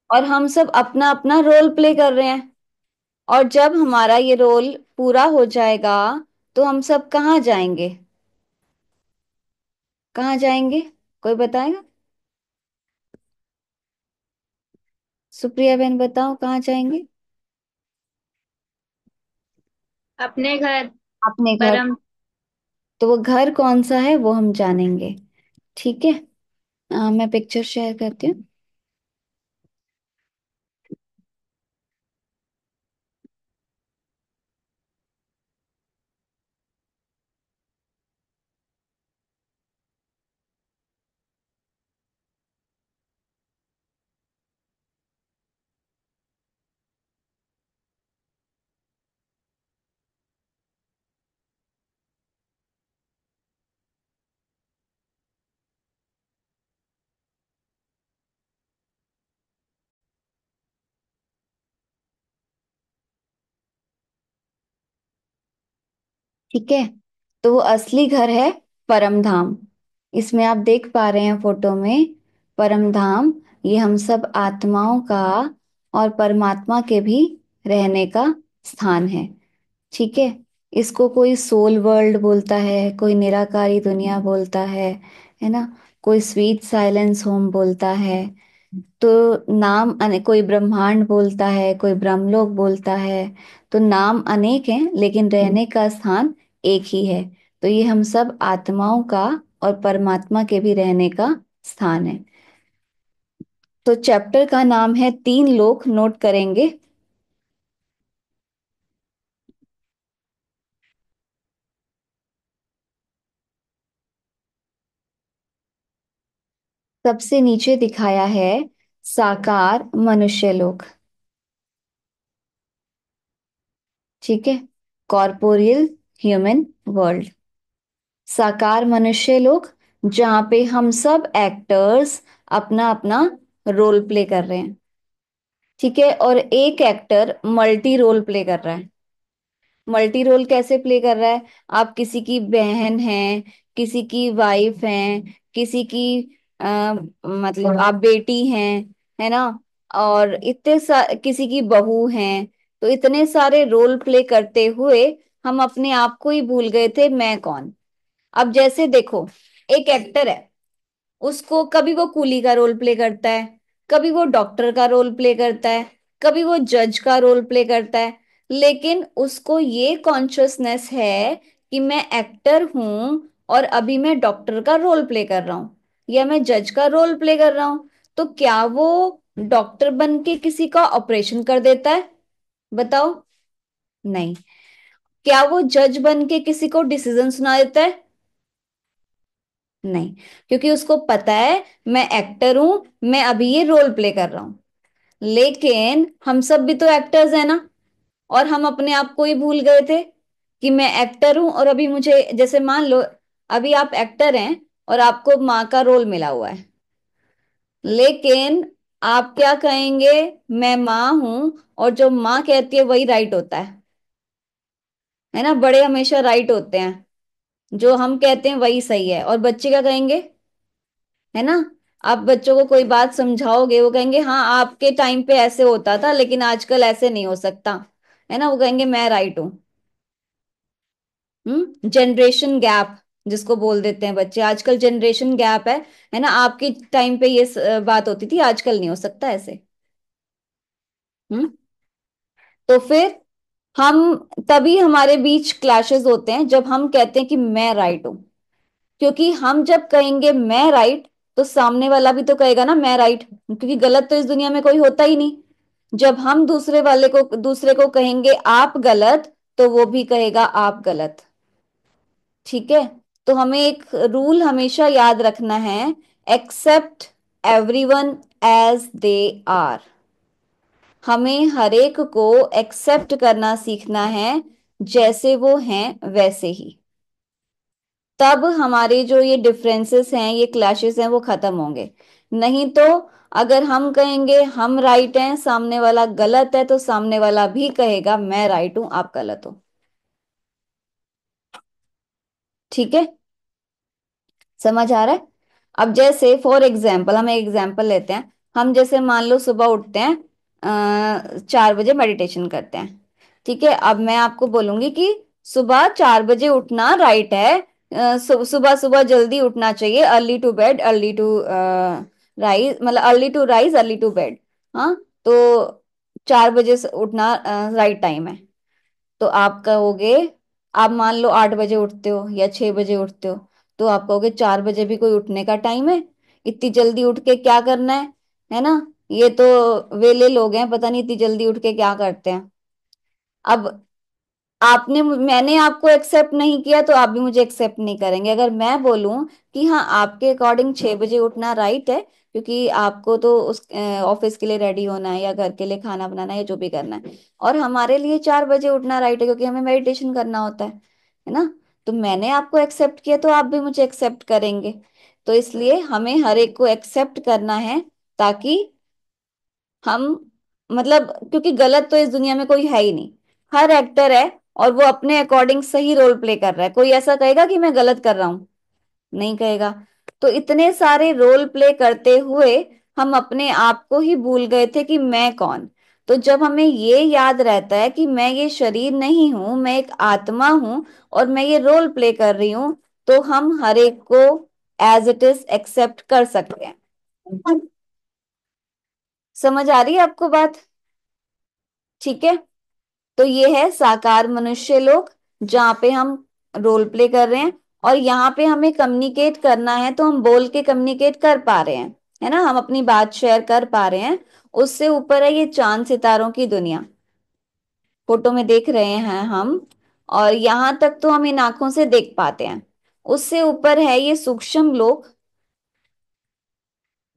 और हम सब अपना अपना रोल प्ले कर रहे हैं। और जब हमारा ये रोल पूरा हो जाएगा तो हम सब कहाँ जाएंगे? कहाँ जाएंगे? कोई बताएगा? सुप्रिया बहन बताओ, कहाँ जाएंगे? अपने घर। अपने घर। परम। तो वो घर कौन सा है वो हम जानेंगे। ठीक है। मैं पिक्चर शेयर करती हूँ। ठीक है। तो वो असली घर है परम धाम। इसमें आप देख पा रहे हैं फोटो में, परम धाम। ये हम सब आत्माओं का और परमात्मा के भी रहने का स्थान है। ठीक है। इसको कोई सोल वर्ल्ड बोलता है, कोई निराकारी दुनिया बोलता है ना। कोई स्वीट साइलेंस होम बोलता है। तो कोई ब्रह्मांड बोलता है, कोई ब्रह्मलोक बोलता है। तो नाम अनेक हैं लेकिन रहने का स्थान एक ही है। तो ये हम सब आत्माओं का और परमात्मा के भी रहने का स्थान है। तो चैप्टर का नाम है तीन लोक, नोट करेंगे। सबसे नीचे दिखाया है साकार मनुष्य लोक। ठीक है। Corporeal human world. साकार मनुष्य लोग, जहाँ पे हम सब एक्टर्स अपना अपना रोल प्ले कर रहे हैं। ठीक है। और एक एक्टर मल्टी रोल प्ले कर रहा है। मल्टी रोल कैसे प्ले कर रहा है? आप किसी की बहन हैं, किसी की वाइफ हैं, किसी की मतलब आप बेटी हैं, है ना। और किसी की बहू हैं। तो इतने सारे रोल प्ले करते हुए हम अपने आप को ही भूल गए थे मैं कौन। अब जैसे देखो, एक एक्टर है, उसको कभी वो कूली का रोल प्ले करता है, कभी वो डॉक्टर का रोल प्ले करता है, कभी वो जज का रोल प्ले करता है। लेकिन उसको ये कॉन्शियसनेस है कि मैं एक्टर हूं और अभी मैं डॉक्टर का रोल प्ले कर रहा हूं या मैं जज का रोल प्ले कर रहा हूं। तो क्या वो डॉक्टर बन के किसी का ऑपरेशन कर देता है? बताओ। नहीं। क्या वो जज बन के किसी को डिसीजन सुना देता है? नहीं। क्योंकि उसको पता है मैं एक्टर हूं, मैं अभी ये रोल प्ले कर रहा हूं। लेकिन हम सब भी तो एक्टर्स हैं ना। और हम अपने आप को ही भूल गए थे कि मैं एक्टर हूं और अभी मुझे, जैसे मान लो अभी आप एक्टर हैं और आपको माँ का रोल मिला हुआ है। लेकिन आप क्या कहेंगे? मैं माँ हूं और जो माँ कहती है वही राइट होता है ना। बड़े हमेशा राइट होते हैं, जो हम कहते हैं वही सही है। और बच्चे क्या कहेंगे? है ना। आप बच्चों को कोई बात समझाओगे, वो कहेंगे हाँ आपके टाइम पे ऐसे होता था लेकिन आजकल ऐसे नहीं हो सकता। है ना। वो कहेंगे मैं राइट हूँ। जनरेशन गैप जिसको बोल देते हैं बच्चे, आजकल जनरेशन गैप है ना। आपके टाइम पे ये बात होती थी, आजकल नहीं हो सकता ऐसे। हम्म। तो फिर हम, तभी हमारे बीच क्लैशेस होते हैं जब हम कहते हैं कि मैं राइट हूं। क्योंकि हम जब कहेंगे मैं राइट, तो सामने वाला भी तो कहेगा ना मैं राइट, क्योंकि गलत तो इस दुनिया में कोई होता ही नहीं। जब हम दूसरे को कहेंगे आप गलत, तो वो भी कहेगा आप गलत। ठीक है। तो हमें एक रूल हमेशा याद रखना है, accept everyone as they are. हमें हरेक को एक्सेप्ट करना सीखना है, जैसे वो हैं वैसे ही। तब हमारे जो ये डिफरेंसेस हैं, ये क्लैशेस हैं, वो खत्म होंगे। नहीं तो अगर हम कहेंगे हम राइट हैं, सामने वाला गलत है, तो सामने वाला भी कहेगा मैं राइट हूं, आप गलत हो। ठीक है। समझ आ रहा है? अब जैसे फॉर एग्जाम्पल, हम एक एग्जाम्पल लेते हैं। हम जैसे मान लो सुबह उठते हैं, 4 बजे मेडिटेशन करते हैं। ठीक है, अब मैं आपको बोलूंगी कि सुबह 4 बजे उठना राइट है। सुबह सुबह जल्दी उठना चाहिए, early to bed early to rise, मतलब early to rise early to bed. हाँ, तो 4 बजे से उठना राइट टाइम है। तो आप कहोगे, आप मान लो 8 बजे उठते हो या 6 बजे उठते हो, तो आप कहोगे 4 बजे भी कोई उठने का टाइम है? इतनी जल्दी उठ के क्या करना है ना? ये तो वेले लोग हैं, पता नहीं इतनी जल्दी उठ के क्या करते हैं। अब आपने मैंने आपको एक्सेप्ट नहीं किया तो आप भी मुझे एक्सेप्ट नहीं करेंगे अगर मैं बोलूं कि हाँ, आपके अकॉर्डिंग 6 बजे उठना राइट है, क्योंकि आपको तो उस ऑफिस के लिए रेडी होना है या घर के लिए खाना बनाना है या जो भी करना है। और हमारे लिए 4 बजे उठना राइट है, क्योंकि हमें मेडिटेशन करना होता है ना? तो मैंने आपको एक्सेप्ट किया तो आप भी मुझे एक्सेप्ट करेंगे। तो इसलिए हमें हर एक को एक्सेप्ट करना है, ताकि हम, मतलब क्योंकि गलत तो इस दुनिया में कोई है ही नहीं। हर एक्टर है और वो अपने अकॉर्डिंग सही रोल प्ले कर रहा है। कोई ऐसा कहेगा कि मैं गलत कर रहा हूं? नहीं कहेगा। तो इतने सारे रोल प्ले करते हुए हम अपने आप को ही भूल गए थे कि मैं कौन। तो जब हमें ये याद रहता है कि मैं ये शरीर नहीं हूं, मैं एक आत्मा हूं और मैं ये रोल प्ले कर रही हूं, तो हम हर एक को एज इट इज एक्सेप्ट कर सकते हैं। समझ आ रही है आपको बात? ठीक है। तो ये है साकार मनुष्य लोग, जहाँ पे हम रोल प्ले कर रहे हैं। और यहाँ पे हमें कम्युनिकेट करना है, तो हम बोल के कम्युनिकेट कर पा रहे हैं, है ना? हम अपनी बात शेयर कर पा रहे हैं। उससे ऊपर है ये चांद सितारों की दुनिया, फोटो में देख रहे हैं हम। और यहाँ तक तो हम इन आंखों से देख पाते हैं। उससे ऊपर है ये सूक्ष्म लोक,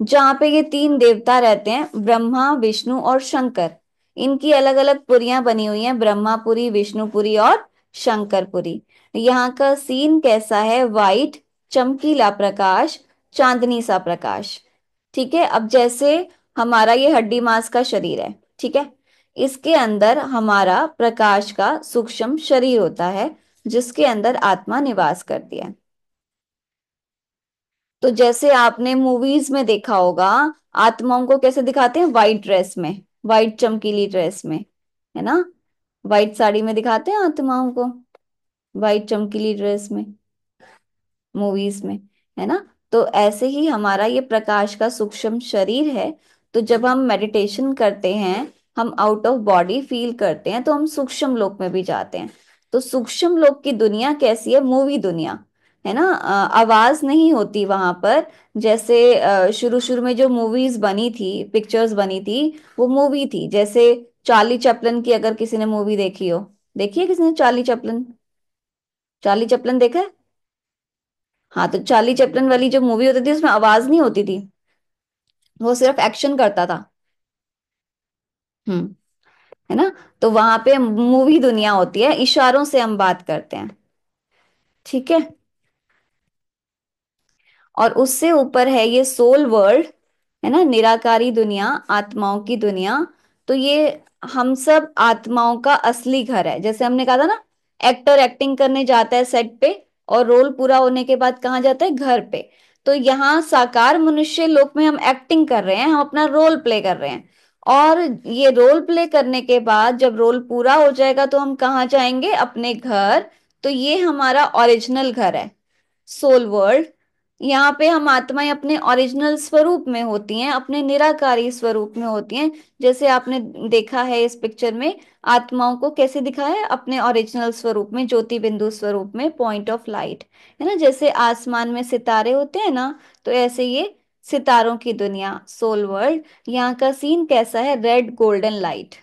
जहाँ पे ये तीन देवता रहते हैं, ब्रह्मा विष्णु और शंकर। इनकी अलग अलग पुरियां बनी हुई हैं, ब्रह्मापुरी, विष्णुपुरी और शंकरपुरी। यहाँ का सीन कैसा है? वाइट, चमकीला प्रकाश, चांदनी सा प्रकाश। ठीक है, अब जैसे हमारा ये हड्डी मांस का शरीर है, ठीक है, इसके अंदर हमारा प्रकाश का सूक्ष्म शरीर होता है, जिसके अंदर आत्मा निवास करती है। तो जैसे आपने मूवीज में देखा होगा, आत्माओं को कैसे दिखाते हैं? वाइट ड्रेस में, वाइट चमकीली ड्रेस में, है ना? वाइट साड़ी में दिखाते हैं आत्माओं को, वाइट चमकीली ड्रेस में, मूवीज में, है ना? तो ऐसे ही हमारा ये प्रकाश का सूक्ष्म शरीर है। तो जब हम मेडिटेशन करते हैं, हम आउट ऑफ बॉडी फील करते हैं, तो हम सूक्ष्म लोक में भी जाते हैं। तो सूक्ष्म लोक की दुनिया कैसी है? मूवी दुनिया, है ना? आवाज नहीं होती वहां पर। जैसे शुरू शुरू में जो मूवीज बनी थी, पिक्चर्स बनी थी, वो मूवी थी। जैसे चार्ली चैपलन की, अगर किसी ने मूवी देखी हो, देखी है किसी ने चार्ली चैपलन? चार्ली चैपलन देखा है? हाँ, तो चार्ली चैपलन वाली जो मूवी होती थी उसमें आवाज नहीं होती थी, वो सिर्फ एक्शन करता था। हम्म, है ना? तो वहां पे मूवी दुनिया होती है, इशारों से हम बात करते हैं। ठीक है। और उससे ऊपर है ये सोल वर्ल्ड, है ना, निराकारी दुनिया, आत्माओं की दुनिया। तो ये हम सब आत्माओं का असली घर है। जैसे हमने कहा था ना, एक्टर एक्टिंग करने जाता है सेट पे, और रोल पूरा होने के बाद कहाँ जाता है? घर पे। तो यहाँ साकार मनुष्य लोक में हम एक्टिंग कर रहे हैं, हम अपना रोल प्ले कर रहे हैं। और ये रोल प्ले करने के बाद जब रोल पूरा हो जाएगा तो हम कहाँ जाएंगे? अपने घर। तो ये हमारा ओरिजिनल घर है, सोल वर्ल्ड। यहाँ पे हम आत्माएं अपने ओरिजिनल स्वरूप में होती हैं, अपने निराकारी स्वरूप में होती हैं। जैसे आपने देखा है इस पिक्चर में, आत्माओं को कैसे दिखाया है? अपने ओरिजिनल स्वरूप में, ज्योति बिंदु स्वरूप में, पॉइंट ऑफ लाइट, है ना? जैसे आसमान में सितारे होते हैं ना, तो ऐसे ये सितारों की दुनिया, सोल वर्ल्ड। यहाँ का सीन कैसा है? Red golden light.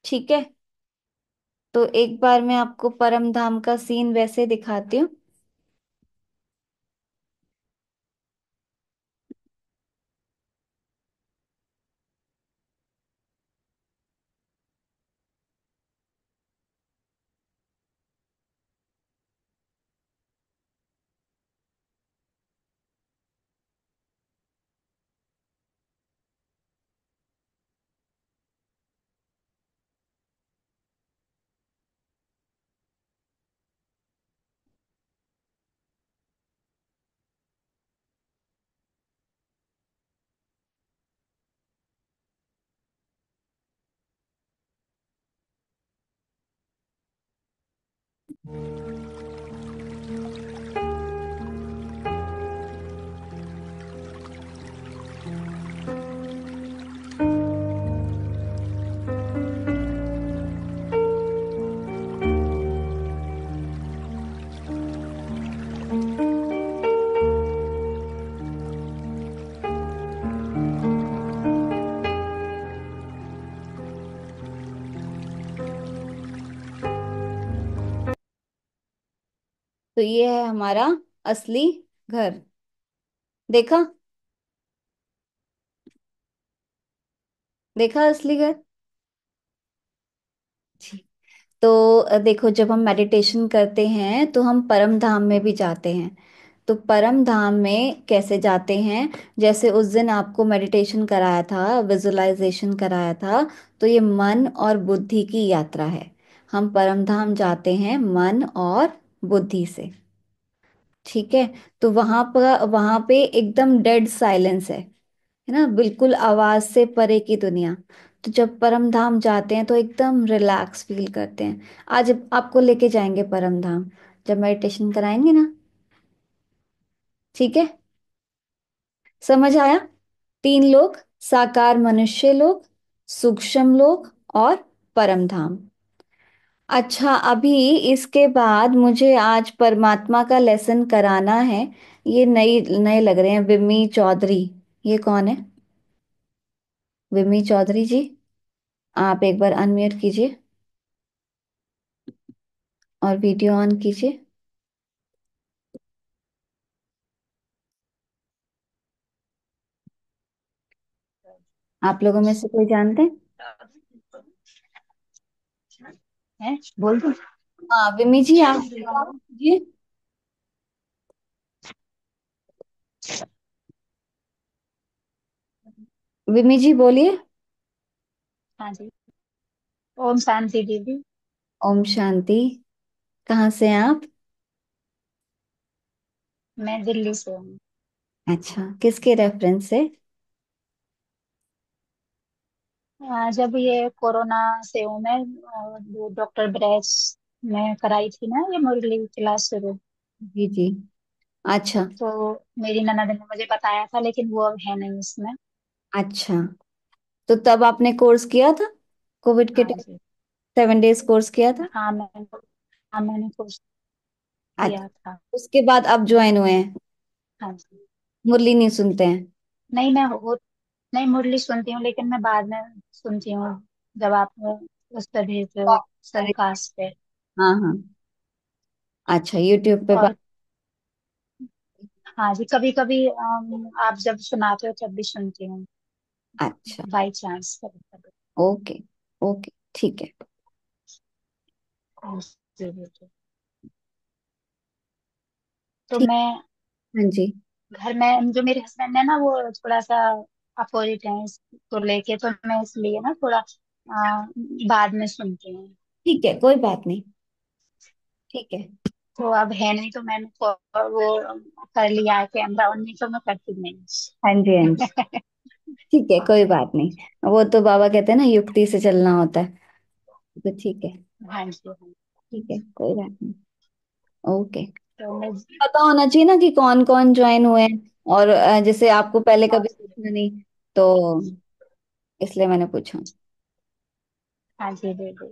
ठीक है। तो एक बार मैं आपको परम धाम का सीन वैसे दिखाती हूँ। तो ये है हमारा असली घर। देखा? देखा असली घर? जी। तो देखो, जब हम मेडिटेशन करते हैं तो हम परम धाम में भी जाते हैं। तो परम धाम में कैसे जाते हैं? जैसे उस दिन आपको मेडिटेशन कराया था, विजुअलाइजेशन कराया था। तो ये मन और बुद्धि की यात्रा है। हम परम धाम जाते हैं मन और बुद्धि से। ठीक है। तो वहां पे एकदम डेड साइलेंस है ना, बिल्कुल आवाज से परे की दुनिया। तो जब परम धाम जाते हैं तो एकदम रिलैक्स फील करते हैं। आज आपको लेके जाएंगे परम धाम, जब मेडिटेशन कराएंगे ना। ठीक है? समझ आया? तीन लोग: साकार मनुष्य लोग, सूक्ष्म लोग और परम धाम। अच्छा, अभी इसके बाद मुझे आज परमात्मा का लेसन कराना है। ये नई नए लग रहे हैं, विमी चौधरी। ये कौन है? विमी चौधरी जी, आप एक बार अनम्यूट कीजिए और वीडियो ऑन कीजिए। आप लोगों में से कोई जानते हैं? है, बोल दो। हाँ विमी जी, आप आप कीजिए। विमी जी बोलिए। हाँ जी। ओम शांति दीदी। ओम शांति। कहाँ से हैं आप? मैं दिल्ली से हूँ। अच्छा, किसके रेफरेंस से? जब ये कोरोना से हूँ मैं, वो डॉक्टर ब्रैस में कराई थी ना ये मुरली क्लास शुरू। जी जी। अच्छा। तो मेरी ननद ने मुझे बताया था, लेकिन वो अब है नहीं इसमें। अच्छा, तो तब आपने कोर्स किया था कोविड के हाँ टाइम? जी। 7 डेज कोर्स किया था? हाँ मैंने कोर्स अच्छा, किया था। उसके बाद अब ज्वाइन हुए हैं? हाँ जी। मुरली नहीं सुनते हैं? नहीं, मैं वो नहीं, मुरली सुनती हूँ, लेकिन मैं बाद में सुनती हूँ जब आप उस पर भेजते हो, अरे, सनकास्ट पे। हाँ हाँ। अच्छा, यूट्यूब पे बात। और हाँ जी, कभी कभी आप जब सुनाते हो तब भी सुनती हूँ, अच्छा। बाई चांस कभी कभी। ओके। ओके, ठीक है। हाँ जी, बिल्कुल। तो ठीक। मैं हाँ जी। घर में, जो मेरे हस्बैंड है ना, वो थोड़ा सा अपोजिट है इसको लेके, तो मैं इसलिए ना थोड़ा बाद में सुनती हूँ। ठीक है, कोई बात नहीं। ठीक है। तो अब है नहीं, तो मैंने वो कर लिया है कैमरा ऑन, नहीं तो मैं करती हाँ जी, हाँ जी। नहीं। ठीक है, कोई बात नहीं। वो तो बाबा कहते हैं ना, युक्ति से चलना होता है। तो ठीक है। हाँ जी, हाँ। ठीक है, कोई बात नहीं। ओके। तो मैं, पता होना चाहिए ना कि कौन कौन ज्वाइन हुए हैं। और जैसे आपको पहले हाँ कभी पूछा नहीं, तो इसलिए मैंने पूछा। हाँ जी, बिल्कुल।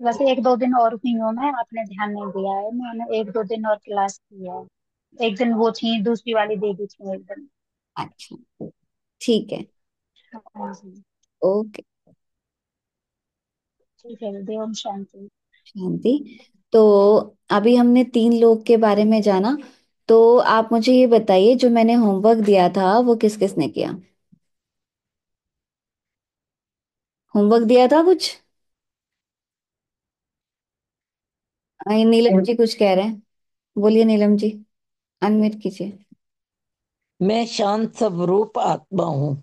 वैसे एक दो दिन और हुई हूँ मैं, आपने ध्यान नहीं दिया है, मैंने एक दो दिन और क्लास किया है। एक दिन वो थी, दूसरी वाली दीदी थी एक दिन। अच्छा, ठीक है। हाँ जी। ओके। ठीक है दीदी, ओम शांति। शांति। तो अभी हमने तीन लोग के बारे में जाना। तो आप मुझे ये बताइए, जो मैंने होमवर्क दिया था वो किस किस ने किया? होमवर्क दिया था कुछ? नीलम जी कुछ कह रहे हैं। बोलिए नीलम जी, अनम्यूट कीजिए। मैं शांत स्वरूप आत्मा हूँ।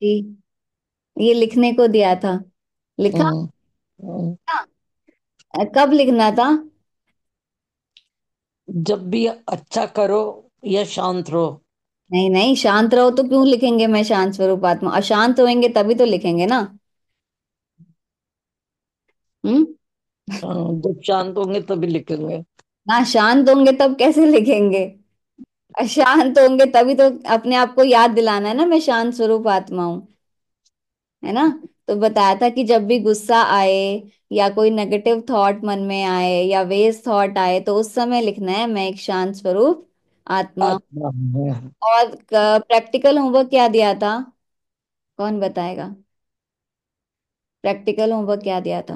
जी, ये लिखने को दिया था। लिखा? हम्म, हम्म। कब लिखना था? जब भी अच्छा करो या शांत रहो। नहीं नहीं, शांत रहो तो क्यों लिखेंगे मैं शांत स्वरूप आत्मा? अशांत होंगे तभी तो लिखेंगे ना। हम्म। जब शांत होंगे तभी लिखेंगे। ना शांत होंगे तब कैसे लिखेंगे? अशांत होंगे तभी तो अपने आप को याद दिलाना है ना, मैं शांत स्वरूप आत्मा हूँ, है ना। तो बताया था कि जब भी गुस्सा आए या कोई नेगेटिव थॉट मन में आए या वेस्ट थॉट आए तो उस समय लिखना है मैं एक शांत स्वरूप आत्मा। आत्मा है। और प्रैक्टिकल होमवर्क क्या दिया था? कौन बताएगा? प्रैक्टिकल होमवर्क क्या दिया था?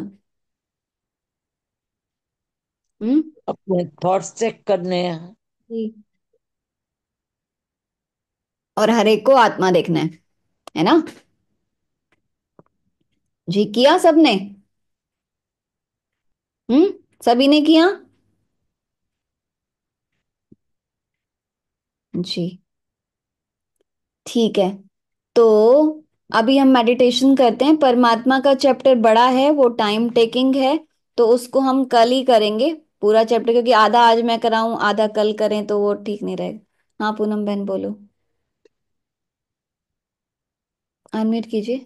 हम्म। अपने थॉट्स चेक करने हैं। जी। और हर एक को आत्मा देखना है ना। जी किया सबने? हम्म। सभी ने किया? जी ठीक है। तो अभी हम मेडिटेशन करते हैं। परमात्मा का चैप्टर बड़ा है, वो टाइम टेकिंग है, तो उसको हम कल ही करेंगे पूरा चैप्टर, क्योंकि आधा आज मैं कराऊं आधा कल करें तो वो ठीक नहीं रहेगा। हाँ पूनम बहन बोलो, अनम्यूट कीजिए।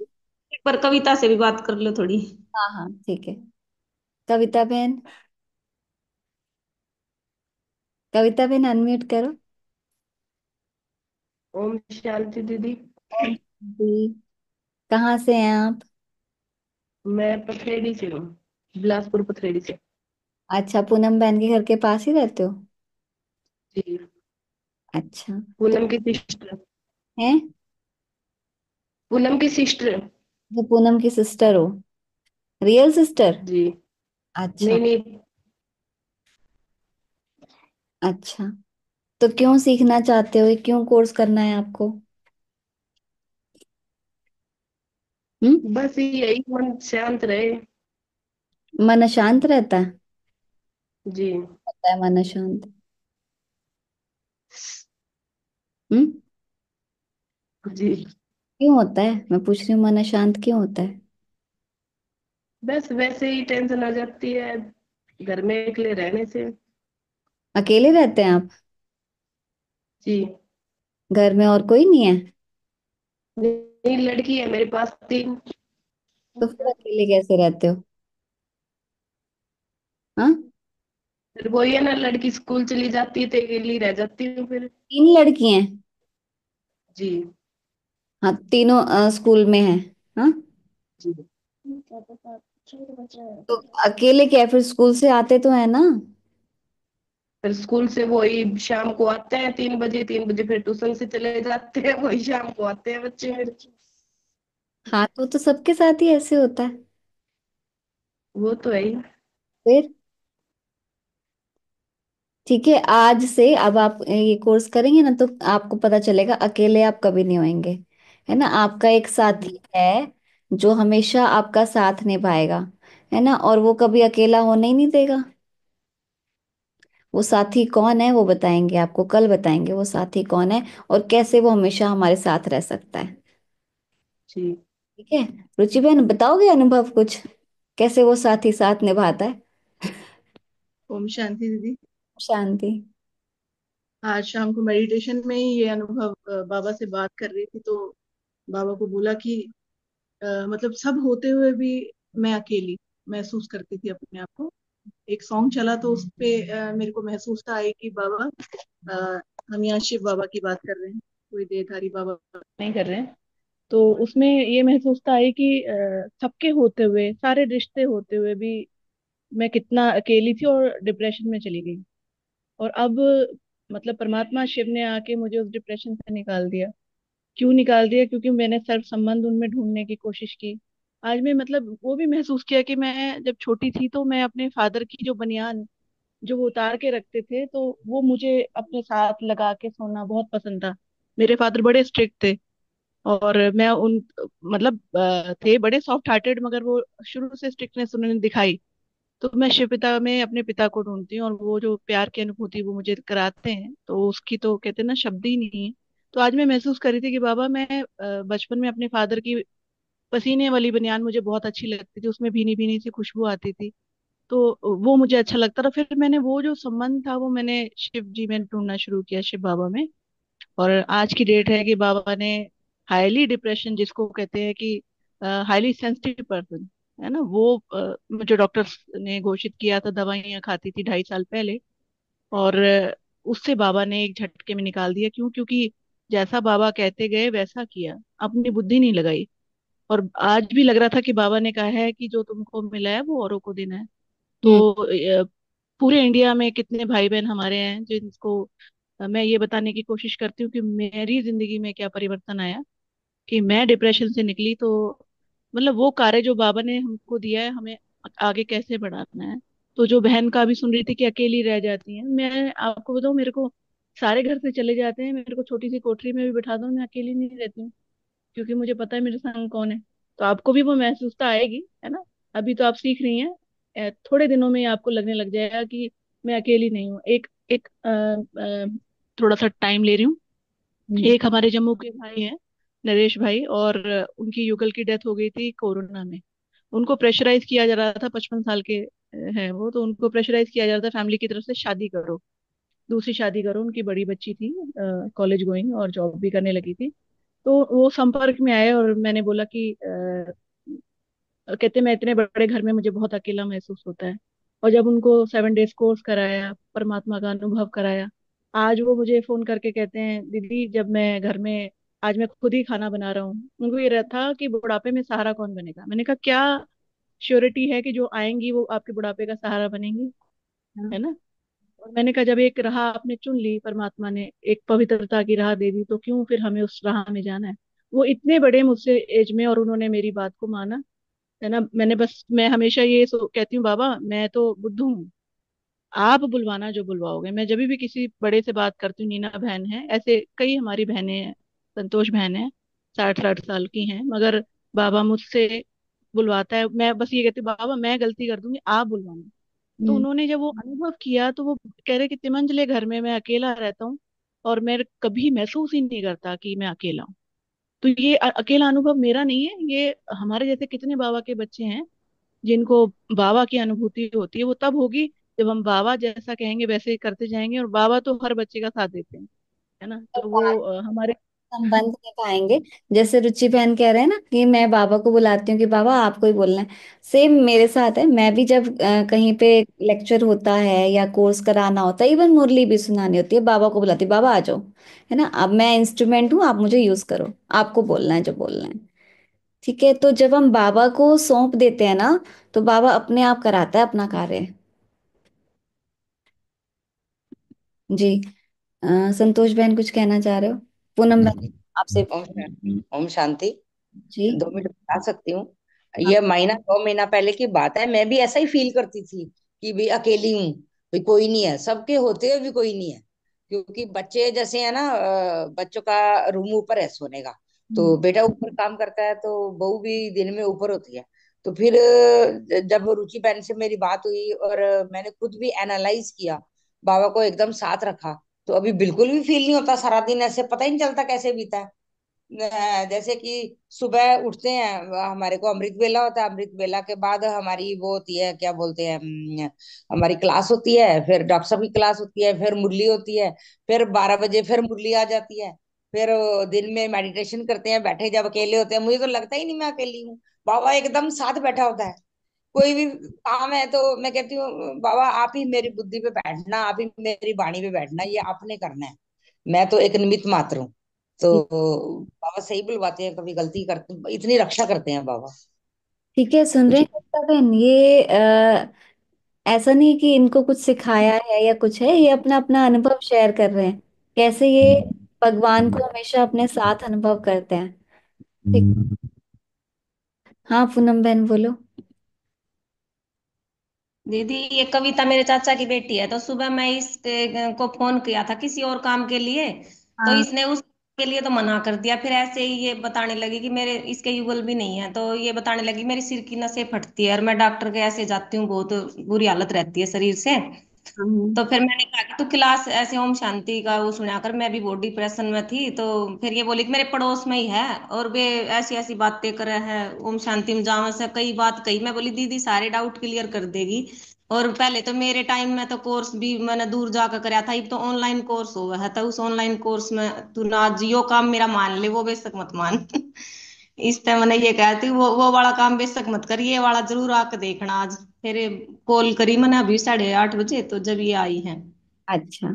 एक बार कविता से भी बात कर लो थोड़ी। हाँ हाँ ठीक है। कविता बहन, कविता बहन अनम्यूट करो। ओम शांति दीदी। ओम शांति। कहाँ से हैं आप? मैं पथरेडी से हूँ, बिलासपुर पथरेडी से। अच्छा, पूनम बहन के घर के पास ही रहते हो? जी। अच्छा। तो पूनम की सिस्टर। हैं? पूनम की सिस्टर। जो पूनम की सिस्टर हो? Real sister? जी। अच्छा। नहीं नहीं। अच्छा, तो क्यों सीखना चाहते हो, ये क्यों कोर्स करना है आपको? हम्म। बस यही मन शांत रहे। मन अशांत रहता है? जी। होता है मन अशांत? हम्म। जी। क्यों होता है, मैं पूछ रही हूँ, मन अशांत क्यों होता है? बस वैसे ही टेंशन आ जाती है घर में अकेले रहने से। अकेले रहते हैं आप? जी। घर में और कोई नहीं है? नहीं, लड़की है मेरे पास 3। तो फिर अकेले कैसे रहते हो? हाँ। फिर वही है ना, लड़की स्कूल चली जाती है तो अकेली रह जाती हूँ फिर। 3 लड़की हैं? जी। हाँ तीनों स्कूल में हैं? हाँ। जी। तो अकेले क्या है, फिर स्कूल से आते तो है ना? फिर स्कूल से वही शाम को आते हैं 3 बजे, 3 बजे फिर ट्यूशन से चले जाते हैं, वही शाम को आते हैं बच्चे मेरे। हाँ तो सबके साथ ही ऐसे होता है। वो तो है ही। फिर ठीक है, आज से अब आप ये कोर्स करेंगे ना तो आपको पता चलेगा अकेले आप कभी नहीं होंगे, है ना। आपका एक साथी है जो हमेशा आपका साथ निभाएगा, है ना, और वो कभी अकेला होने ही नहीं देगा। वो साथी कौन है वो बताएंगे आपको, कल बताएंगे वो साथी कौन है और कैसे वो हमेशा हमारे साथ रह सकता है। जी। ठीक है। रुचि बहन बताओगे अनुभव कुछ, कैसे वो साथी साथ निभाता है? ओम शांति दीदी। शांति। आज शाम को मेडिटेशन में ही ये अनुभव बाबा से बात कर रही थी, तो बाबा को बोला कि मतलब सब होते हुए भी मैं अकेली महसूस करती थी अपने आप को। एक सॉन्ग चला तो उस पे मेरे को महसूस था आई कि बाबा अ, हम यहाँ शिव बाबा की बात कर रहे हैं, कोई देहधारी बाबा नहीं कर रहे हैं। तो उसमें ये महसूस था आई कि सबके होते हुए, सारे रिश्ते होते हुए भी मैं कितना अकेली थी और डिप्रेशन में चली गई। और अब मतलब परमात्मा शिव ने आके मुझे उस डिप्रेशन से निकाल दिया। क्यों निकाल दिया? क्योंकि मैंने सर्व संबंध उनमें ढूंढने की कोशिश की। आज मैं मतलब वो भी महसूस किया कि मैं जब छोटी थी तो मैं अपने फादर की जो बनियान जो वो उतार के रखते थे तो वो मुझे अपने साथ लगा के सोना बहुत पसंद था। मेरे फादर बड़े स्ट्रिक्ट थे और मैं उन मतलब थे बड़े सॉफ्ट हार्टेड, मगर वो शुरू से स्ट्रिक्टनेस उन्होंने दिखाई। तो मैं शिव पिता में अपने पिता को ढूंढती हूँ और वो जो प्यार की अनुभूति वो मुझे कराते हैं तो उसकी तो कहते हैं ना शब्द ही नहीं है। तो आज मैं महसूस कर रही थी कि बाबा मैं बचपन में अपने फादर की पसीने वाली बनियान मुझे बहुत अच्छी लगती थी, उसमें भीनी भीनी सी खुशबू आती थी। तो वो मुझे अच्छा लगता था। फिर मैंने वो जो संबंध था वो मैंने शिव जी में ढूंढना शुरू किया, शिव बाबा में। और आज की डेट है कि बाबा ने हाईली डिप्रेशन जिसको कहते हैं कि हाईली सेंसिटिव पर्सन, है ना, वो मुझे डॉक्टर्स ने घोषित किया था, दवाइयाँ खाती थी 2.5 साल पहले। और उससे बाबा ने एक झटके में निकाल दिया। क्यों? क्योंकि जैसा बाबा कहते गए वैसा किया, अपनी बुद्धि नहीं लगाई। और आज भी लग रहा था कि बाबा ने कहा है कि जो तुमको मिला है वो औरों को देना है। हम्म। तो पूरे इंडिया में कितने भाई बहन हमारे हैं जिनको मैं ये बताने की कोशिश करती हूँ कि मेरी जिंदगी में क्या परिवर्तन आया, कि मैं डिप्रेशन से निकली। तो मतलब वो कार्य जो बाबा ने हमको दिया है, हमें आगे कैसे बढ़ाना है। तो जो बहन का भी सुन रही थी कि अकेली रह जाती है, मैं आपको बताऊं, मेरे को सारे घर से चले जाते हैं, मेरे को छोटी सी कोठरी में भी बिठा दो, मैं अकेली नहीं रहती हूँ, क्योंकि मुझे पता है मेरे संग कौन है। तो आपको भी वो महसूसता आएगी, है ना? अभी तो आप सीख रही हैं, थोड़े दिनों में ही आपको लगने लग जाएगा कि मैं अकेली नहीं हूँ। एक एक थोड़ा सा टाइम ले रही हूँ। हम्म। एक हमारे जम्मू के भाई हैं, नरेश भाई, और उनकी युगल की डेथ हो गई थी कोरोना में। उनको प्रेशराइज किया जा रहा था, 55 साल के हैं वो, तो उनको प्रेशराइज किया जा रहा था फैमिली की तरफ से, शादी करो, दूसरी शादी करो। उनकी बड़ी बच्ची थी, कॉलेज गोइंग, और जॉब भी करने लगी थी। तो वो संपर्क में आए और मैंने बोला कि कहते मैं इतने बड़े घर में मुझे बहुत अकेला महसूस होता है। और जब उनको 7 डेज कोर्स कराया, परमात्मा का अनुभव कराया, आज वो मुझे फोन करके कहते हैं, दीदी जब मैं घर में, आज मैं खुद ही खाना बना रहा हूँ। उनको ये रहता कि बुढ़ापे में सहारा कौन बनेगा। मैंने कहा क्या श्योरिटी है कि जो आएंगी वो आपके बुढ़ापे का सहारा बनेंगी, हाँ। है ना? और मैंने कहा जब एक राह आपने चुन ली, परमात्मा ने एक पवित्रता की राह दे दी, तो क्यों फिर हमें उस राह में जाना है। वो इतने बड़े मुझसे एज में, और उन्होंने मेरी बात को माना, है ना? मैं हमेशा ये कहती हूँ, बाबा मैं तो बुद्धू हूँ, आप बुलवाना जो बुलवाओगे। मैं जब भी किसी बड़े से बात करती हूँ, नीना बहन है, ऐसे कई हमारी बहनें हैं, संतोष बहन है, 60-60 साल की हैं, मगर बाबा मुझसे बुलवाता है। मैं बस ये कहती हूँ, बाबा मैं गलती कर दूंगी, आप बुलवाना। तो हम्म। उन्होंने जब वो अनुभव किया, तो वो कह रहे कि तिमंजले घर में मैं अकेला रहता हूँ, और मैं कभी महसूस ही नहीं करता कि मैं अकेला हूँ। तो ये अकेला अनुभव मेरा नहीं है, ये हमारे जैसे कितने बाबा के बच्चे हैं जिनको बाबा की अनुभूति होती है। वो तब होगी जब हम बाबा जैसा कहेंगे वैसे ही करते जाएंगे, और बाबा तो हर बच्चे का साथ देते हैं, है ना? तो वो हमारे। संबंध में पाएंगे। जैसे रुचि बहन कह रहे हैं ना कि मैं बाबा को बुलाती हूँ कि बाबा आपको ही बोलना है, सेम मेरे साथ है। मैं भी जब कहीं पे लेक्चर होता है या कोर्स कराना होता है, इवन मुरली भी सुनानी होती है, बाबा को बुलाती हूँ, बाबा आ जाओ, है ना? अब मैं इंस्ट्रूमेंट हूँ, आप मुझे यूज करो, आपको बोलना है जो बोलना है। ठीक है, तो जब हम बाबा को सौंप देते हैं ना, तो बाबा अपने आप कराता है अपना कार्य। जी। संतोष बहन कुछ कहना चाह रहे हो? पूनम बहन आपसे। ओम शांति। जी। 2 मिनट बता सकती हूँ? हाँ। ये महीना 2 महीना पहले की बात है, मैं भी ऐसा ही फील करती थी कि भाई अकेली हूँ, भाई कोई नहीं है, सबके होते हुए भी कोई नहीं है। क्योंकि बच्चे जैसे है ना, बच्चों का रूम ऊपर है सोने का, तो हम्म। बेटा ऊपर काम करता है, तो बहू भी दिन में ऊपर होती है। तो फिर जब रुचि बहन से मेरी बात हुई और मैंने खुद भी एनालाइज किया, बाबा को एकदम साथ रखा, तो अभी बिल्कुल भी फील नहीं होता। सारा दिन ऐसे पता ही नहीं चलता कैसे बीता है। जैसे कि सुबह उठते हैं, हमारे को अमृत वेला होता है, अमृत वेला के बाद हमारी वो होती है, क्या बोलते हैं, हमारी क्लास होती है, फिर डॉक्टर साहब की क्लास होती है, फिर मुरली होती है, फिर 12 बजे फिर मुरली आ जाती है। फिर दिन में मेडिटेशन करते हैं बैठे, जब अकेले होते हैं मुझे तो लगता ही नहीं मैं अकेली हूँ, बाबा एकदम साथ बैठा होता है। कोई भी काम है तो मैं कहती हूँ, बाबा आप ही मेरी बुद्धि पे बैठना, आप ही मेरी वाणी पे बैठना, ये आपने करना है, मैं तो एक निमित्त मात्र हूँ। तो बाबा सही बुलवाते हैं, कभी गलती करते, इतनी रक्षा करते हैं बाबा। ठीक है, सुन रहे कुछ हैं कविता बहन? ये ऐसा नहीं कि इनको कुछ सिखाया है या कुछ है, ये अपना अपना अनुभव शेयर कर रहे हैं, कैसे ये भगवान को हमेशा अपने साथ अनुभव करते हैं। ठीक। हाँ पूनम बहन बोलो। दीदी ये कविता मेरे चाचा की बेटी है। तो सुबह मैं इसके को फोन किया था किसी और काम के लिए, तो हाँ। इसने उस के लिए तो मना कर दिया। फिर ऐसे ही ये बताने लगी कि मेरे इसके युगल भी नहीं है, तो ये बताने लगी मेरी सिर की नसें फटती है और मैं डॉक्टर के ऐसे जाती हूँ, बहुत बुरी हालत रहती है शरीर से। हाँ। तो फिर मैंने कहा कि तू क्लास ऐसे ओम शांति का वो सुना कर, मैं भी बहुत डिप्रेशन में थी। तो फिर ये बोली कि मेरे पड़ोस में ही है और वे ऐसी ऐसी बातें करे है, ओम शांति में जाने से कई बात कही। मैं बोली दीदी सारे डाउट क्लियर कर देगी। और पहले तो मेरे टाइम में तो कोर्स भी मैंने दूर जाकर कराया था, अब तो ऑनलाइन कोर्स हो गया है, तो उस ऑनलाइन कोर्स में तू ना जियो काम मेरा मान ले, वो बेशक मत मान। इस टाइम मैंने ये कहा थी वो वाला काम बेशक मत कर, ये वाला जरूर आके देखना आज। फिर कॉल करी मैंने अभी 8:30 बजे, तो जब ये आई है। अच्छा,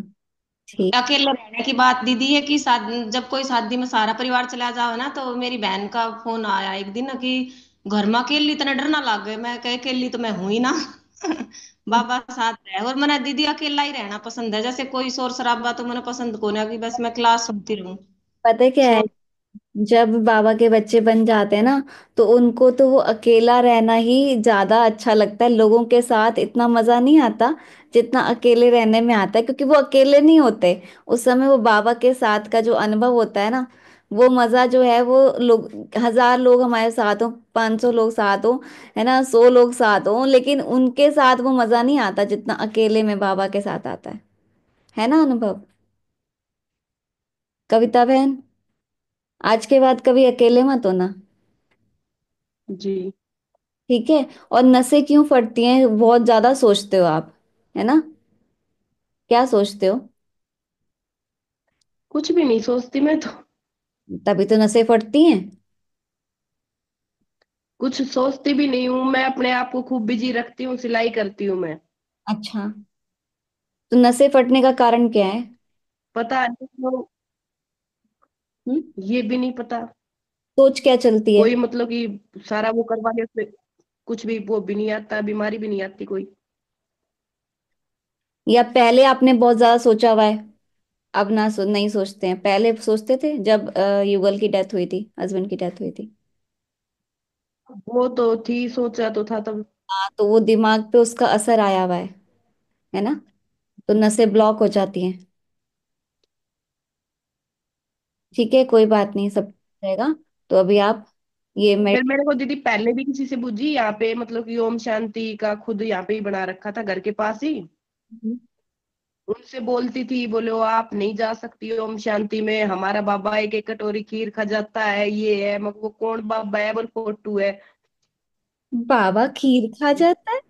ठीक। अकेले रहने की बात दीदी है कि जब कोई शादी में सारा परिवार चला जाओ ना, तो मेरी बहन का फोन आया एक दिन कि घर में अकेली इतना डर ना लग गए। मैं कह अकेली तो मैं हुई ही ना। बाबा साथ रहे। और मैंने दीदी अकेला ही रहना पसंद है, जैसे कोई शोर शराबा तो मैंने पसंद को ना, कि बस मैं क्लास सुनती रहूं। पता है क्या है, शोर। जब बाबा के बच्चे बन जाते हैं ना, तो उनको तो वो अकेला रहना ही ज्यादा अच्छा लगता है। लोगों के साथ इतना मजा नहीं आता जितना अकेले रहने में आता है, क्योंकि वो अकेले नहीं होते उस समय। वो बाबा के साथ का जो अनुभव होता है ना, वो मजा जो है, वो लोग, 1,000 लोग हमारे साथ हो, 500 लोग साथ हो, है ना, 100 लोग साथ हो, लेकिन उनके साथ वो मजा नहीं आता जितना अकेले में बाबा के साथ आता है ना अनुभव। कविता बहन, आज के बाद कभी अकेले मत होना, जी। ठीक है। और नसें क्यों फटती हैं, बहुत ज्यादा सोचते हो आप, है ना? क्या सोचते हो? कुछ भी नहीं सोचती मैं तो। तभी तो नसें फटती हैं। कुछ सोचती भी नहीं हूँ मैं, अपने आप को खूब बिजी रखती हूँ, सिलाई करती हूँ मैं। अच्छा, तो नसें फटने का कारण क्या है? पता नहीं वो, हम्म? ये भी नहीं पता। सोच क्या चलती है? कोई मतलब कि सारा वो करवा के उसमें कुछ भी वो भी नहीं आता, बीमारी भी नहीं आती कोई। या पहले आपने बहुत ज्यादा सोचा हुआ है, अब नहीं सोचते हैं? पहले सोचते थे जब युगल की डेथ हुई थी, हस्बैंड की डेथ हुई थी। वो तो थी, सोचा तो था तब। हाँ, तो वो दिमाग पे उसका असर आया हुआ है ना, तो नसें ब्लॉक हो जाती हैं। ठीक है, कोई बात नहीं, सब ठीक रहेगा। तो अभी आप ये फिर मेड मेरे को दीदी पहले भी किसी से पूछी यहाँ पे, मतलब कि ओम शांति का खुद यहाँ पे ही बना रखा था घर के पास ही। उनसे बोलती थी, बोले वो आप नहीं जा सकती ओम शांति में, हमारा बाबा एक एक कटोरी खीर खा जाता है, ये है। मगर वो कौन बाबा है, बोल फोटू है। बाबा खीर खा जाता है?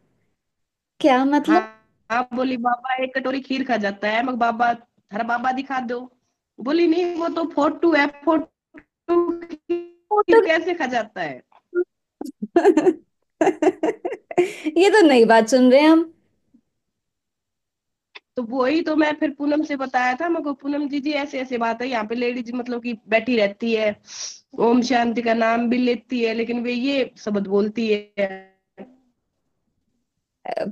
क्या मतलब? हाँ हाँ, बोली बाबा एक कटोरी खीर खा जाता है। मगर बाबा, हर बाबा दिखा दो। बोली नहीं, वो तो फोटू है, फोटू फोटो? खीर कैसे खा जाता है। ये तो नई बात सुन रहे हैं हम। तो वही तो मैं फिर पूनम से बताया था, मगर पूनम जी जी ऐसे ऐसे बात है, यहाँ पे लेडीज मतलब कि बैठी रहती है, ओम शांति का नाम भी लेती है, लेकिन वे ये शब्द बोलती है।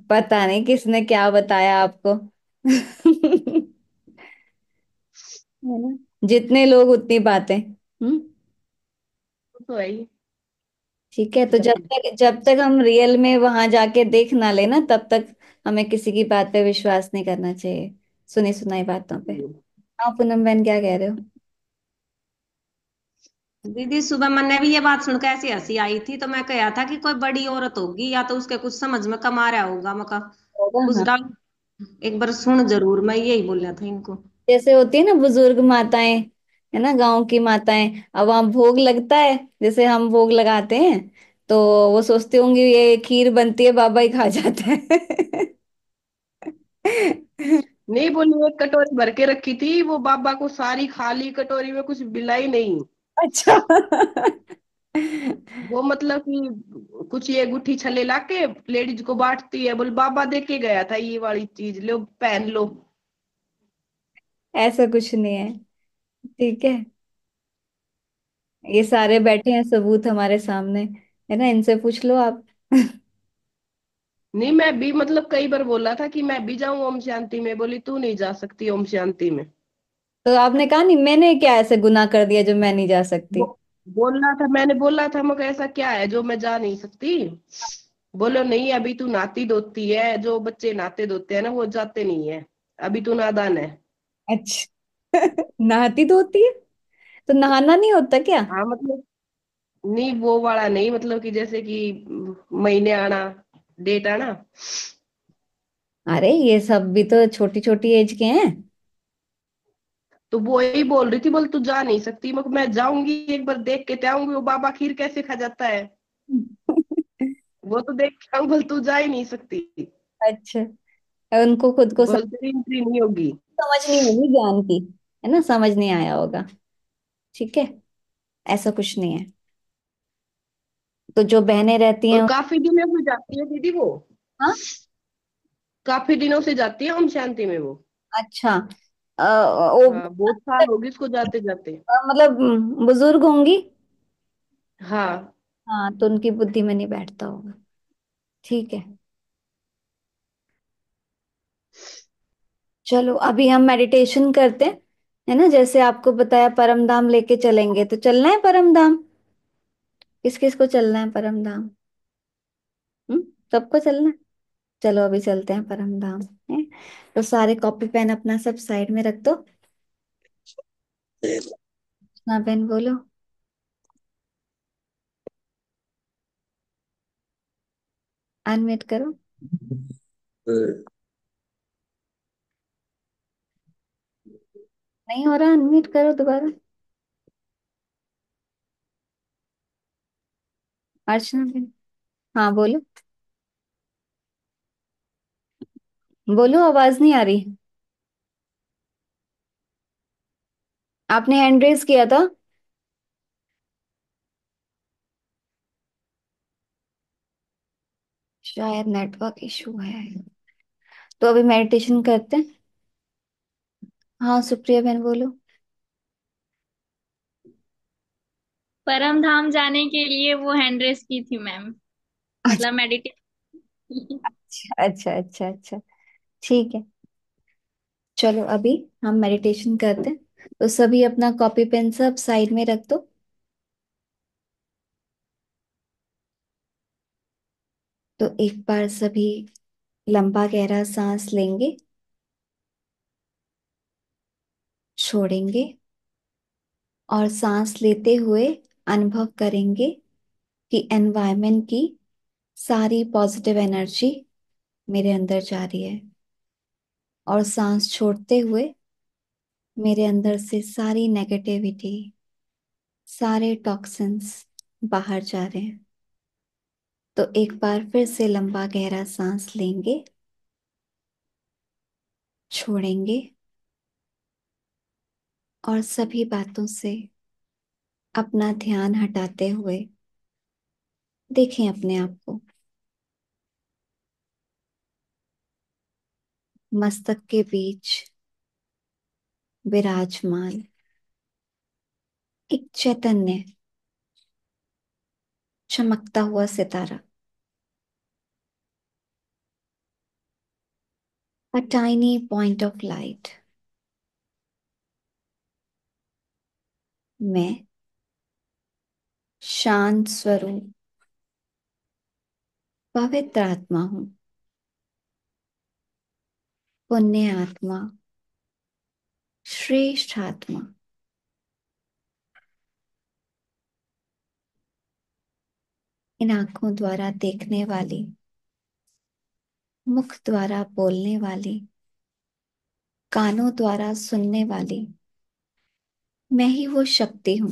पता नहीं किसने क्या बताया आपको। है ना, जितने लोग उतनी बातें। तो है ही। ठीक है, तो जब तक हम रियल में वहां जाके देख ना लेना, तब तक हमें किसी की बात पे विश्वास नहीं करना चाहिए, सुनी सुनाई बातों पे। हाँ पूनम बहन, क्या कह रहे हो? दीदी सुबह मैंने भी ये बात सुनकर ऐसी हंसी आई थी, तो मैं कहा था कि कोई बड़ी औरत होगी या तो उसके कुछ समझ में कम आ रहा होगा मका, होगा, कुछ हाँ। डाल। एक बार सुन जरूर, मैं यही बोला था इनको। जैसे होती है ना बुजुर्ग माताएं, है ना, गांव की माताएं, अब वहां भोग लगता है, जैसे हम भोग लगाते हैं, तो वो सोचती होंगी ये खीर बनती है, बाबा ही खा जाता है। नहीं, बोली एक कटोरी भर के रखी थी, वो बाबा को सारी खाली कटोरी में कुछ मिलाई नहीं। अच्छा। वो मतलब कि कुछ ये गुट्ठी छले लाके लेडीज को बांटती है, बोल बाबा दे के गया था ये वाली चीज, लो पहन लो। ऐसा कुछ नहीं है, ठीक है। ये सारे बैठे हैं सबूत हमारे सामने, है ना, इनसे पूछ लो आप। नहीं, मैं भी मतलब कई बार बोला था कि मैं भी जाऊं ओम शांति में, बोली तू नहीं जा सकती ओम शांति में। तो आपने कहा नहीं, मैंने क्या ऐसे गुनाह कर दिया जो मैं नहीं जा सकती? बोलना था, मैंने बोला था, मगर ऐसा क्या है जो मैं जा नहीं सकती। बोलो नहीं, अभी तू नहाती धोती है, जो बच्चे नहाते धोते हैं ना वो जाते नहीं है, अभी तू नादान है। अच्छा। नहाती धोती है तो नहाना नहीं होता क्या? हाँ मतलब, नहीं वो वाला नहीं, मतलब कि जैसे कि महीने आना, डेट आना। अरे ये सब भी तो छोटी छोटी एज के हैं। तो वो यही बोल रही थी, बोल तू जा नहीं सकती, मगर मैं जाऊंगी, एक बार देख के ते आऊंगी वो बाबा खीर कैसे खा जाता है। वो तो देख के आऊं, बोल तू जा ही नहीं सकती। अच्छा, उनको खुद को बोल तेरी एंट्री नहीं होगी। समझ नहीं होगी ज्ञान की, है ना, समझ नहीं आया होगा। ठीक है, ऐसा कुछ नहीं है। तो जो बहनें रहती हैं, और काफी दिनों से जाती है दीदी वो, हाँ, काफी दिनों से जाती है ओम शांति में वो। अच्छा। वो हाँ, बहुत साल होगी उसको जाते जाते। मतलब बुजुर्ग होंगी। हाँ। हाँ, तो उनकी बुद्धि में नहीं बैठता होगा। ठीक है। चलो अभी हम मेडिटेशन करते हैं, है ना? जैसे आपको बताया परम धाम लेके चलेंगे, तो चलना है परम धाम? किस किस को चलना है परम धाम? हम्म, सबको चलना है। चलो अभी चलते हैं परम धाम। है, तो सारे कॉपी पेन अपना सब साइड में रख दो। हाँ पेन बोलो। अनम्यूट करो। नहीं हो रहा, अनम्यूट करो दोबारा। अर्चना पेन। हाँ बोलो। बोलो, आवाज नहीं आ रही। आपने हैंड रेज किया था। शायद नेटवर्क इशू है। तो अभी मेडिटेशन करते हैं। हाँ सुप्रिया बहन बोलो। परम धाम जाने के लिए वो हैंड रेस की थी मैम, मतलब मेडिटेशन। अच्छा अच्छा अच्छा अच्छा। ठीक है। चलो अभी हम मेडिटेशन करते हैं, तो सभी अपना कॉपी पेन सब साइड में रख दो। तो एक बार सभी लंबा गहरा सांस लेंगे, छोड़ेंगे, और सांस लेते हुए अनुभव करेंगे कि एनवायरनमेंट की सारी पॉजिटिव एनर्जी मेरे अंदर जा रही है, और सांस छोड़ते हुए मेरे अंदर से सारी नेगेटिविटी, सारे टॉक्सिन्स बाहर जा रहे हैं। तो एक बार फिर से लंबा गहरा सांस लेंगे, छोड़ेंगे, और सभी बातों से अपना ध्यान हटाते हुए देखें अपने आप को मस्तक के बीच विराजमान एक चैतन्य चमकता हुआ सितारा, a tiny point of light। मैं शांत स्वरूप पवित्र आत्मा हूँ, पुण्य आत्मा, श्रेष्ठ आत्मा। इन आंखों द्वारा देखने वाली, मुख द्वारा बोलने वाली, कानों द्वारा सुनने वाली, मैं ही वो शक्ति हूँ,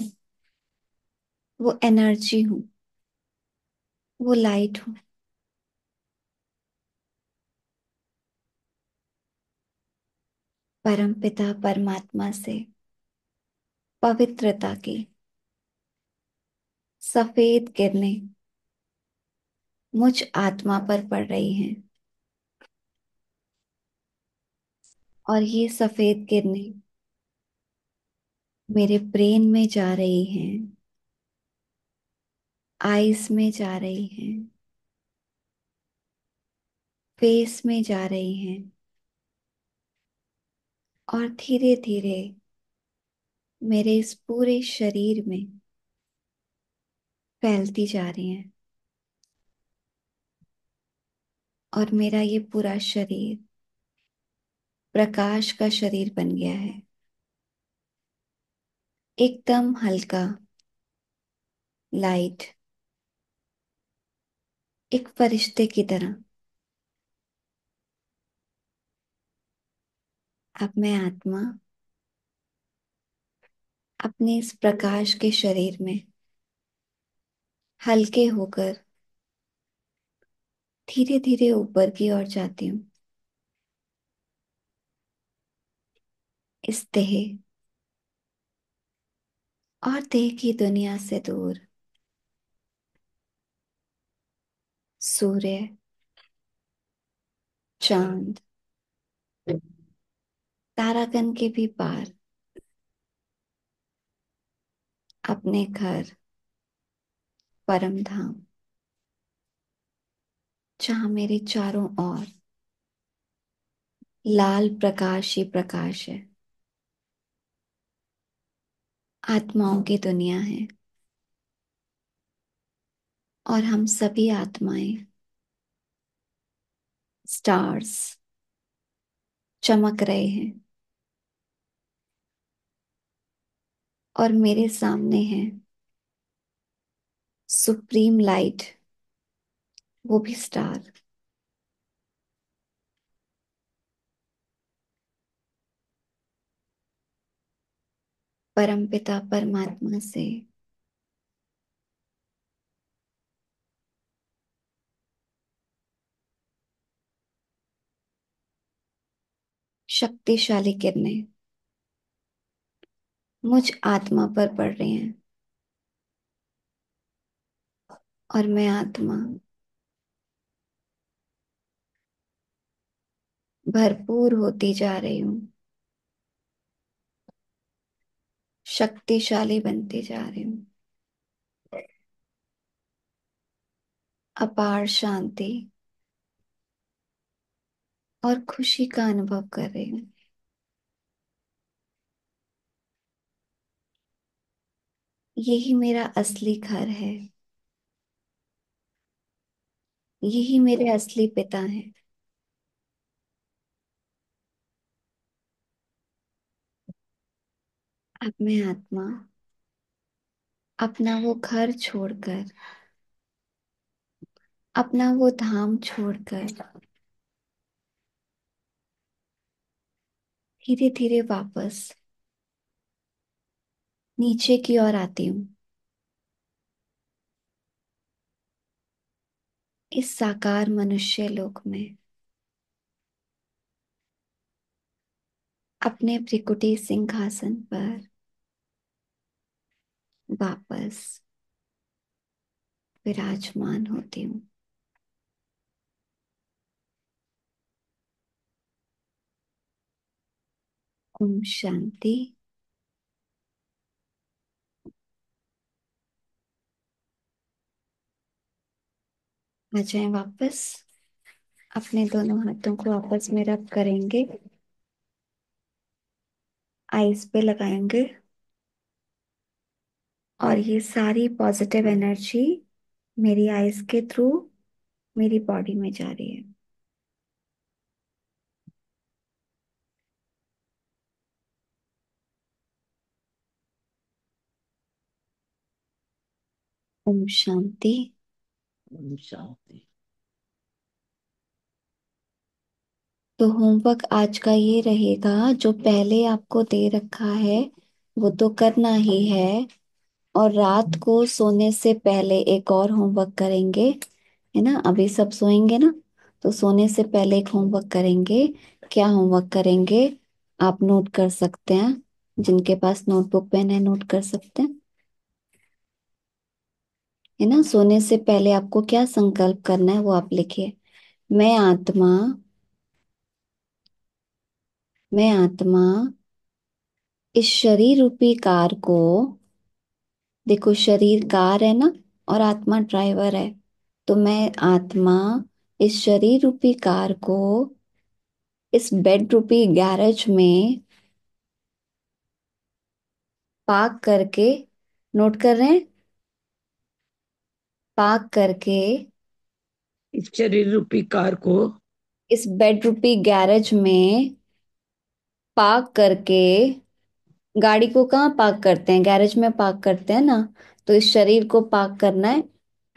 वो एनर्जी हूँ, वो लाइट हूँ। परम पिता परमात्मा से पवित्रता की सफेद किरणें मुझ आत्मा पर पड़ रही हैं, और ये सफेद किरणें मेरे ब्रेन में जा रही हैं, आईज में जा रही हैं, फेस में जा रही हैं, और धीरे धीरे मेरे इस पूरे शरीर में फैलती जा रही हैं, और मेरा ये पूरा शरीर प्रकाश का शरीर बन गया है, एकदम हल्का, लाइट, एक फरिश्ते की तरह। अब मैं आत्मा अपने इस प्रकाश के शरीर में हल्के होकर धीरे धीरे ऊपर की ओर जाती हूँ, इस देह और देह की दुनिया से दूर। सूर्य, चांद, तारागण के भी पार अपने घर परम धाम, जहां मेरे चारों ओर लाल प्रकाश ही प्रकाश है। आत्माओं की दुनिया है और हम सभी आत्माएं स्टार्स चमक रहे हैं और मेरे सामने है सुप्रीम लाइट, वो भी स्टार। परमपिता परमात्मा से शक्तिशाली किरणें मुझ आत्मा पर पड़ रही हैं और मैं आत्मा भरपूर होती जा रही हूँ, शक्तिशाली बनती जा रही हूँ। अपार शांति और खुशी का अनुभव कर रही हूँ। यही मेरा असली घर है, यही मेरे असली पिता हैं। अब मैं आत्मा अपना वो घर छोड़कर, अपना वो धाम छोड़कर धीरे धीरे वापस नीचे की ओर आती हूँ, इस साकार मनुष्य लोक में अपने त्रिकुटी सिंहासन पर वापस विराजमान होती हूँ। ओम शांति। आ जाए वापस, अपने दोनों हाथों को आपस में रब करेंगे, आईज पे लगाएंगे और ये सारी पॉजिटिव एनर्जी मेरी आईज के थ्रू मेरी बॉडी में जा रही है। ओम शांति। ओम शांति। तो होमवर्क आज का ये रहेगा, जो पहले आपको दे रखा है वो तो करना ही है, और रात को सोने से पहले एक और होमवर्क करेंगे, है ना। अभी सब सोएंगे ना, तो सोने से पहले एक होमवर्क करेंगे। क्या होमवर्क करेंगे आप नोट कर सकते हैं, जिनके पास नोटबुक पेन है नोट कर सकते हैं, है ना। सोने से पहले आपको क्या संकल्प करना है वो आप लिखिए। मैं आत्मा, मैं आत्मा इस शरीर रूपी कार को, देखो शरीर कार है ना और आत्मा ड्राइवर है, तो मैं आत्मा इस शरीर रूपी कार को इस बेड रूपी गैरेज में पार्क करके, नोट कर रहे हैं, पार्क करके इस शरीर रूपी कार को इस बेड रूपी गैरेज में पार्क करके, गाड़ी को कहाँ पार्क करते हैं, गैरेज में पार्क करते हैं ना, तो इस शरीर को पार्क करना है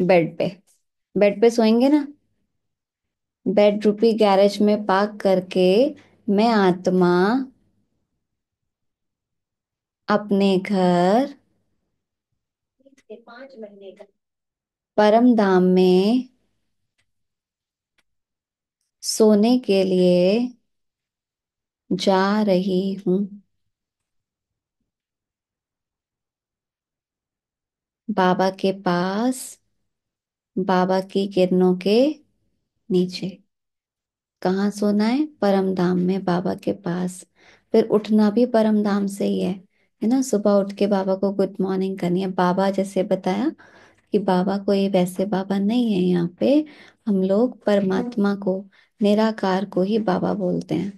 बेड पे। बेड पे सोएंगे ना, बेड रूपी गैरेज में पार्क करके मैं आत्मा अपने घर परम धाम में सोने के लिए जा रही हूँ। बाबा के पास, बाबा की किरणों के नीचे। कहाँ सोना है, परम धाम में बाबा के पास, फिर उठना भी परम धाम से ही है ना। सुबह उठ के बाबा को गुड मॉर्निंग करनी है। बाबा जैसे बताया कि बाबा कोई वैसे बाबा नहीं है यहाँ पे, हम लोग परमात्मा को, निराकार को ही बाबा बोलते हैं।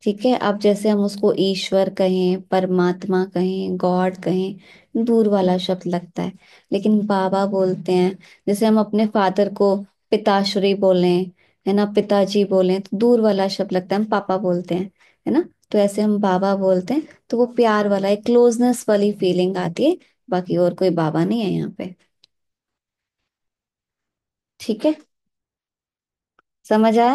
ठीक है। अब जैसे हम उसको ईश्वर कहें, परमात्मा कहें, गॉड कहें, दूर वाला शब्द लगता है, लेकिन बाबा बोलते हैं। जैसे हम अपने फादर को पिताश्री बोलें, है ना, पिताजी बोलें, तो दूर वाला शब्द लगता है, हम पापा बोलते हैं, है ना। तो ऐसे हम बाबा बोलते हैं तो वो प्यार वाला, एक क्लोजनेस वाली फीलिंग आती है। बाकी और कोई बाबा नहीं है यहाँ पे। ठीक है, समझ आया?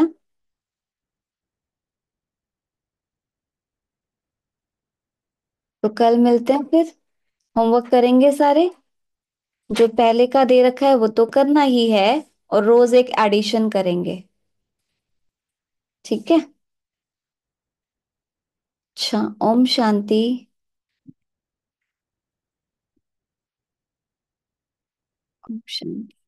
तो कल मिलते हैं फिर। होमवर्क करेंगे सारे। जो पहले का दे रखा है वो तो करना ही है, और रोज एक एडिशन करेंगे। ठीक है। अच्छा, ओम शांति। ओम शांति।